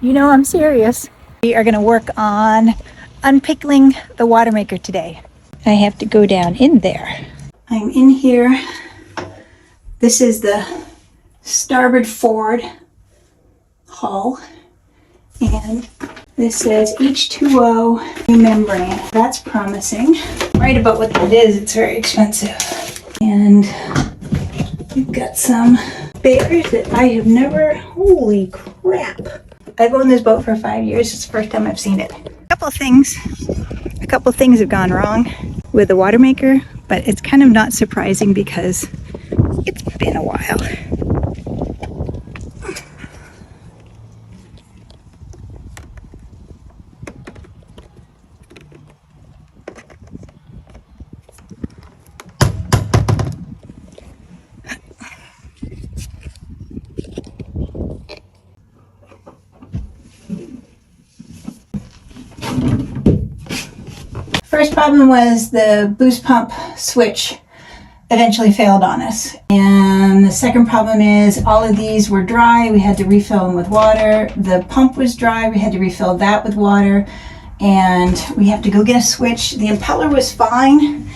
You know I'm serious. We are going to work on unpickling the water maker today. I have to go down in there. I'm in here. This is the starboard forward hull, and this says H2O membrane. That's promising. Right about what that is, it's very expensive. And we've got some bears that I have never, holy crap. I've owned this boat for 5 years. It's the first time I've seen it. A couple things have gone wrong with the water maker, but it's kind of not surprising because it's been a while. First problem was the boost pump switch eventually failed on us. And the second problem is all of these were dry. We had to refill them with water. The pump was dry. We had to refill that with water. And we have to go get a switch. The impeller was fine.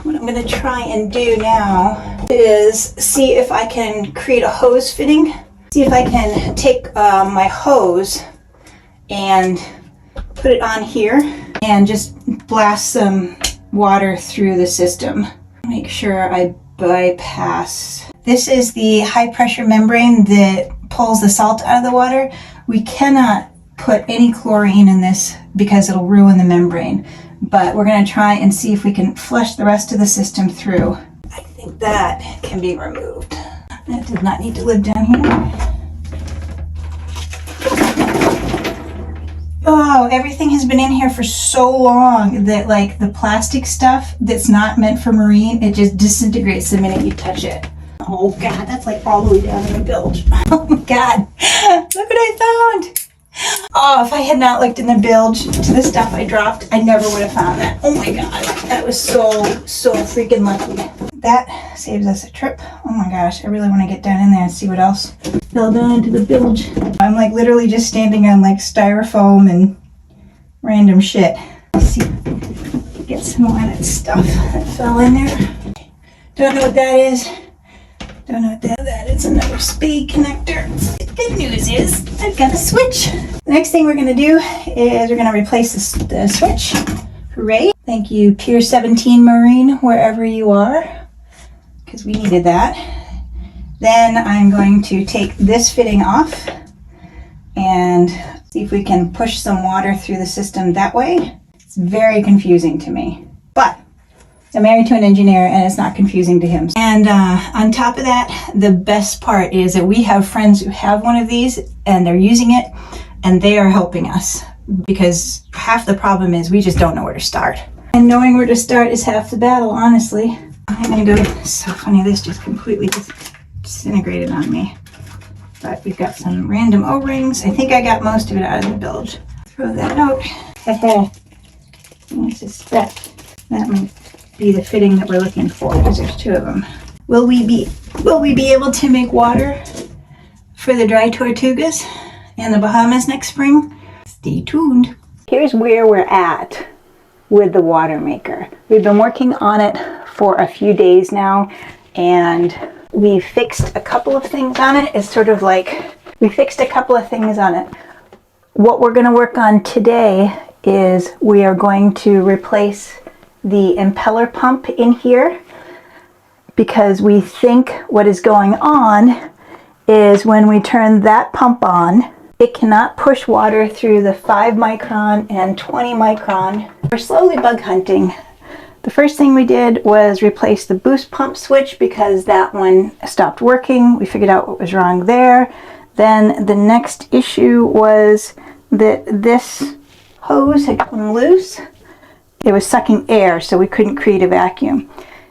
What I'm going to try and do now is see if I can create a hose fitting. See if I can take my hose and put it on here and just blast some water through the system. Make sure I bypass. This is the high pressure membrane that pulls the salt out of the water. We cannot put any chlorine in this because it'll ruin the membrane, but we're going to try and see if we can flush the rest of the system through. I think that can be removed. That does not need to live down here. Oh, everything has been in here for so long that like the plastic stuff that's not meant for marine, it just disintegrates the minute you touch it. Oh God, that's like all the way down in the bilge. Oh my God, look what I found. Oh, if I had not looked in the bilge to the stuff I dropped, I never would have found that. Oh my God, that was so freaking lucky. That saves us a trip. Oh my gosh, I really want to get down in there and see what else fell down into the bilge. I'm like literally just standing on like styrofoam and random shit. Let's see, get some more of that stuff that fell in there. Don't know what that is. Don't know what that is. Another spade connector. The good news is I've got a switch. The next thing we're going to do is we're going to replace the switch. Hooray. Thank you, Pier 17 Marine, wherever you are, because we needed that. Then I'm going to take this fitting off and see if we can push some water through the system that way. It's very confusing to me, but I'm married to an engineer and it's not confusing to him. And on top of that, the best part is that we have friends who have one of these and they're using it and they are helping us, because half the problem is we just don't know where to start. And knowing where to start is half the battle, honestly. I'm gonna go, it's so funny, this just completely disintegrated on me. But we've got some random O-rings. I think I got most of it out of the bilge. Throw that out. I suspect that might be the fitting that we're looking for, because there's two of them. Will we be able to make water for the dry Tortugas and the Bahamas next spring? Stay tuned. Here's where we're at with the water maker. We've been working on it for a few days now, and we fixed a couple of things on it. It's sort of like we fixed a couple of things on it. What we're going to work on today is we are going to replace the impeller pump in here, because we think what is going on is when we turn that pump on, it cannot push water through the 5 micron and 20 micron. We're slowly bug hunting. The first thing we did was replace the boost pump switch because that one stopped working. We figured out what was wrong there. Then the next issue was that this hose had come loose. It was sucking air, so we couldn't create a vacuum.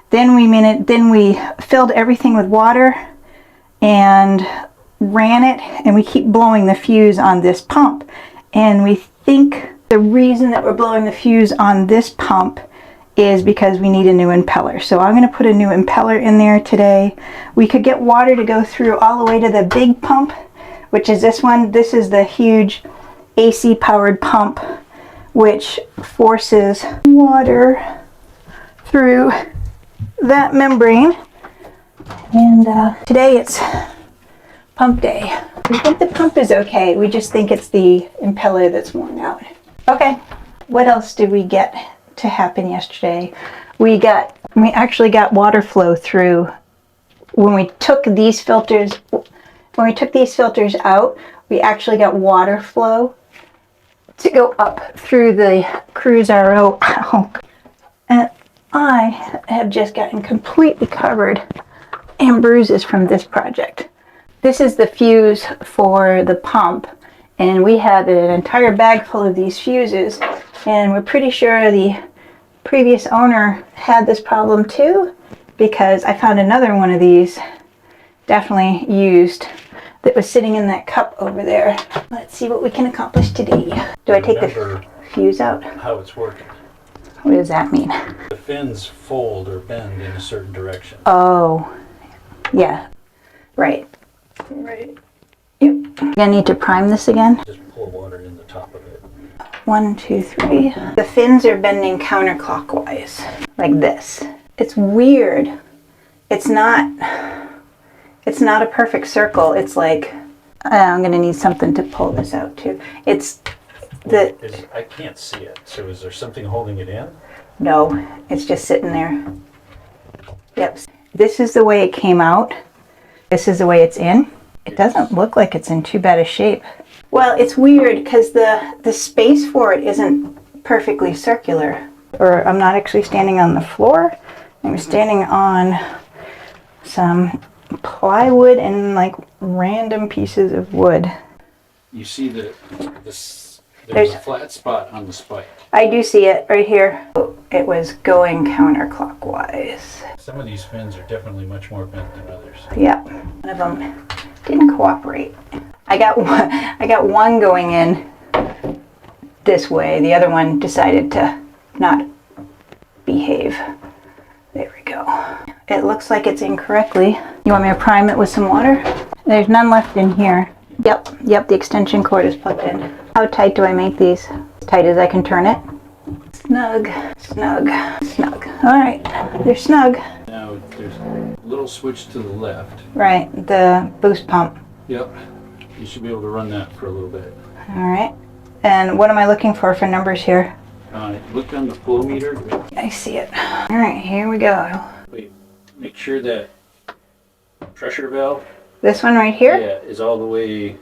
Then we filled everything with water and ran it, and we keep blowing the fuse on this pump. And we think the reason that we're blowing the fuse on this pump is because we need a new impeller. So I'm going to put a new impeller in there today. We could get water to go through all the way to the big pump, which is this one. This is the huge AC powered pump, which forces water through that membrane. And today it's pump day. We think the pump is okay. We just think it's the impeller that's worn out. Okay, what else did we get to happen yesterday? We actually got water flow through when we took these filters. When we took these filters out, we actually got water flow to go up through the CruiseRO. And I have just gotten completely covered in bruises from this project. This is the fuse for the pump, and we had an entire bag full of these fuses, and we're pretty sure the previous owner had this problem too, because I found another one of these definitely used that was sitting in that cup over there. Let's see what we can accomplish today. Do I take the fuse out? How it's working. What does that mean? The fins fold or bend in a certain direction. Oh, yeah, right. Right. Yep. I'm gonna need to prime this again. Just pour water in the top of it. 1, 2, 3. The fins are bending counterclockwise, like this. It's weird. It's not a perfect circle. It's like, I'm gonna need something to pull this out too. I can't see it. So is there something holding it in? No, it's just sitting there. Yep. This is the way it came out. This is the way it's in. It doesn't look like it's in too bad a shape. Well, it's weird because the space for it isn't perfectly circular. Or I'm not actually standing on the floor. I'm standing on some plywood and like random pieces of wood. You see there's a flat spot on the spike. I do see it right here. It was going counterclockwise. Some of these fins are definitely much more bent than others. Yeah, one of them didn't cooperate. I got one going in this way. The other one decided to not behave. There we go. It looks like it's in correctly. You want me to prime it with some water? There's none left in here. Yep, the extension cord is plugged in. How tight do I make these? As tight as I can turn it. Snug, snug, snug. All right, they're snug. Now there's a little switch to the left. Right, the boost pump. Yep, you should be able to run that for a little bit. All right, and what am I looking for numbers here? Look on the flow meter. I see it. All right, here we go. Wait, make sure that pressure valve. This one right here? Yeah, is all the way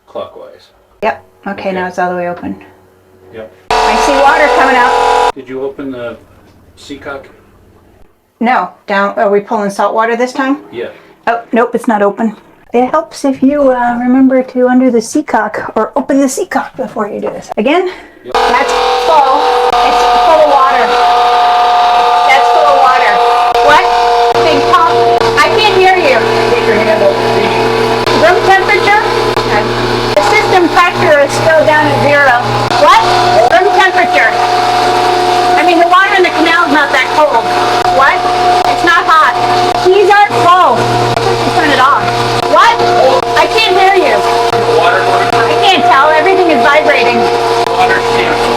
clockwise. Yep. Okay, now it's all the way open. Yep. I see water coming out. Did you open the seacock? No, down. Are we pulling salt water this time? Yeah. Oh, nope, it's not open. It helps if you remember to undo the seacock or open the seacock before you do this. Again? Yep. That's full. It's full of water. That's full of water. What? Big pump. I can't hear you. Put your hand up. Room temperature? Okay. The system pressure is still down at 0. What? Room temperature. I mean, the water in the canal is not that cold. What? It's not hot. Keys aren't full. Turn it off. What? I can't hear you. Water. I can't tell. Everything is vibrating. Water sample.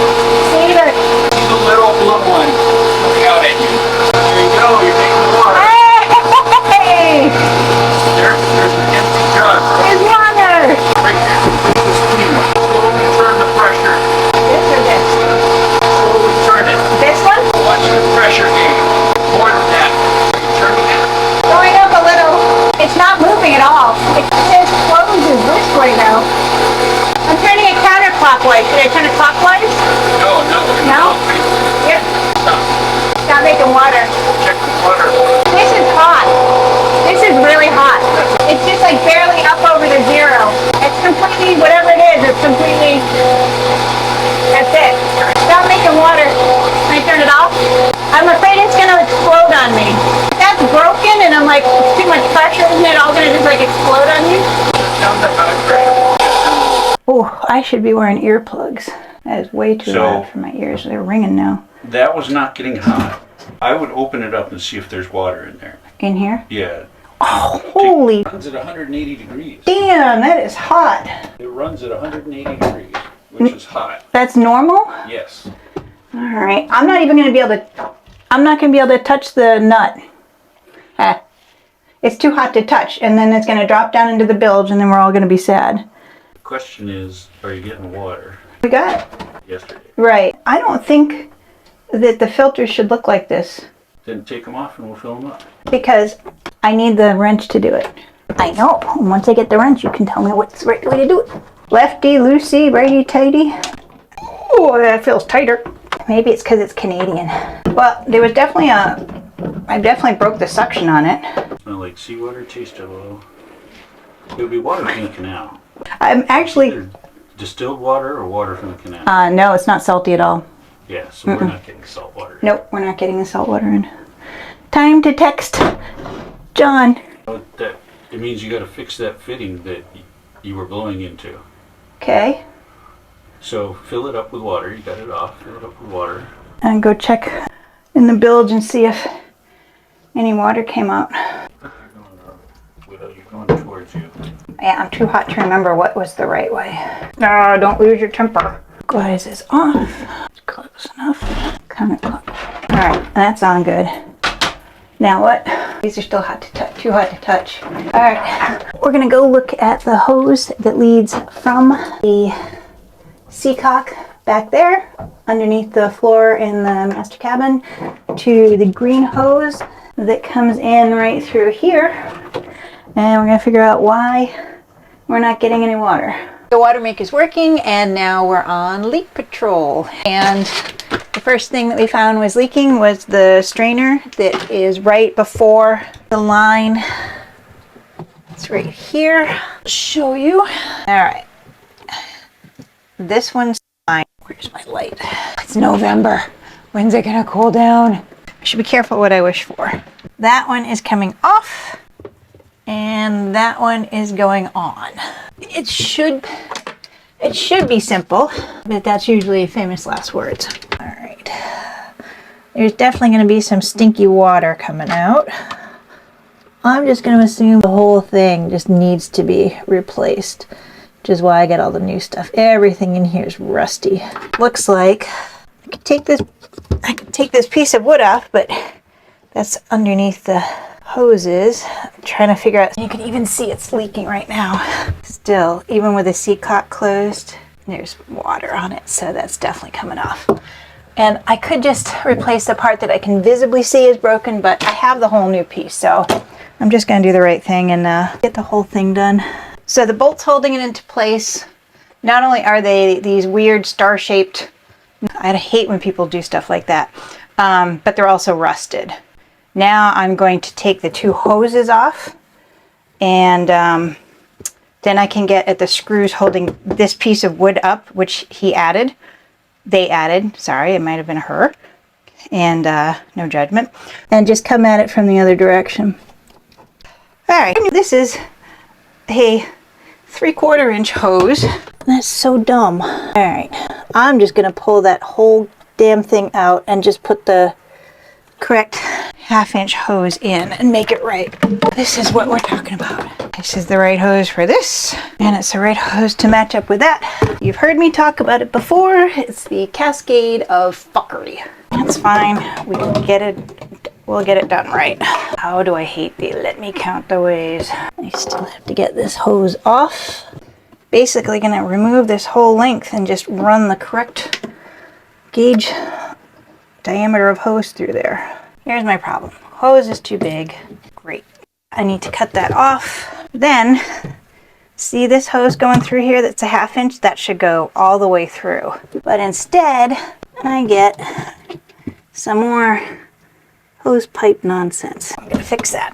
See the... See the little blue one coming out at you. There you go. You're taking the water. Hey! There's an empty jug. There's water! Right there. This is clean. Slowly turn the pressure. This or this? Slowly turn it. This one? Watch the pressure gauge. More than that. Turn it. Going up a little. It's not moving at all. It says closes this way now. I'm turning it counterclockwise. Should I turn it clockwise? No. No? Yep. Stop. Not making water. Check the water. This is hot. This is really hot. It's just like barely up over the 0. It's completely, whatever it is, it's completely, that's it. Stop making water. Can I turn it off? I'm afraid it's going to explode on me. That's broken and I'm like, it's too much pressure. Isn't it all going to just like explode on you? Down the high pressure. Oh, I should be wearing earplugs. That is way too loud for my ears. They're ringing now. That was not getting hot. I would open it up and see if there's water in there. In here? Yeah. Oh, holy It runs at 180 degrees. damn, that is hot. It runs at 180 degrees, which is hot. That's normal? Yes. All right, I'm not even gonna be able to touch the nut. It's too hot to touch, and then it's gonna drop down into the bilge, and then we're all gonna be sad. The question is, are you getting water? We got it. Yesterday. Right. I don't think that the filters should look like this, Then take them off and we'll fill them up. because I need the wrench to do it. I know. Once I get the wrench, you can tell me what's the right way to do it. Lefty, loosey, righty, tighty. Oh, that feels tighter. Maybe it's because it's Canadian. Well, there was definitely I definitely broke the suction on it. Smell like seawater, taste a little. It would be water from the canal. I'm actually... Either distilled water or water from the canal. No, it's not salty at all. Yeah, so we're not getting salt water. Nope, we're not getting the salt water in. Time to text John. It means you got to fix that fitting that you were blowing into. Okay. So fill it up with water. You got it off. Fill it up with water. And go check in the bilge and see if any water came out. Well, you're going towards you. Yeah, I'm too hot to remember what was the right way. No, don't lose your temper. Glad this is off. It's close enough. Kind of close. All right, that's on good. Now what? These are still hot to touch. Too hot to touch. All right, we're gonna go look at the hose that leads from the seacock back there, underneath the floor in the master cabin, to the green hose that comes in right through here. And we're gonna figure out why we're not getting any water. The water make is working, and now we're on leak patrol. And the first thing that we found was leaking was the strainer that is right before the line. It's right here. I'll show you. All right. This one's fine. Where's my light? It's November. When's it gonna cool down? I should be careful what I wish for. That one is coming off, and that one is going on. It should be simple, but that's usually famous last words. All right. There's definitely going to be some stinky water coming out. I'm just going to assume the whole thing just needs to be replaced, which is why I got all the new stuff. Everything in here is rusty. Looks like I could take this piece of wood off, but that's underneath the hoses. I'm trying to figure out. You can even see it's leaking right now. Still, even with the seacock closed, there's water on it, so that's definitely coming off. And I could just replace the part that I can visibly see is broken, but I have the whole new piece, so I'm just going to do the right thing and get the whole thing done. So the bolts holding it into place, not only are they these weird star-shaped, I hate when people do stuff like that, but they're also rusted. Now I'm going to take the two hoses off, and then I can get at the screws holding this piece of wood up, which they added, sorry, it might have been her, and no judgment, and just come at it from the other direction. All right, this is a 3/4 inch hose. That's so dumb. All right, I'm just gonna pull that whole damn thing out and just put the correct 1/2 inch hose in and make it right. This is what we're talking about. This is the right hose for this, and it's the right hose to match up with that. You've heard me talk about it before. It's the cascade of fuckery. That's fine. We can get it. We'll get it done right. How do I hate the let me count the ways. I still have to get this hose off. Basically gonna remove this whole length and just run the correct gauge diameter of hose through there. Here's my problem. Hose is too big. Great. I need to cut that off. Then, see this hose going through here that's a 1/2 inch? That should go all the way through. But instead, I get some more hose pipe nonsense. I'm gonna fix that.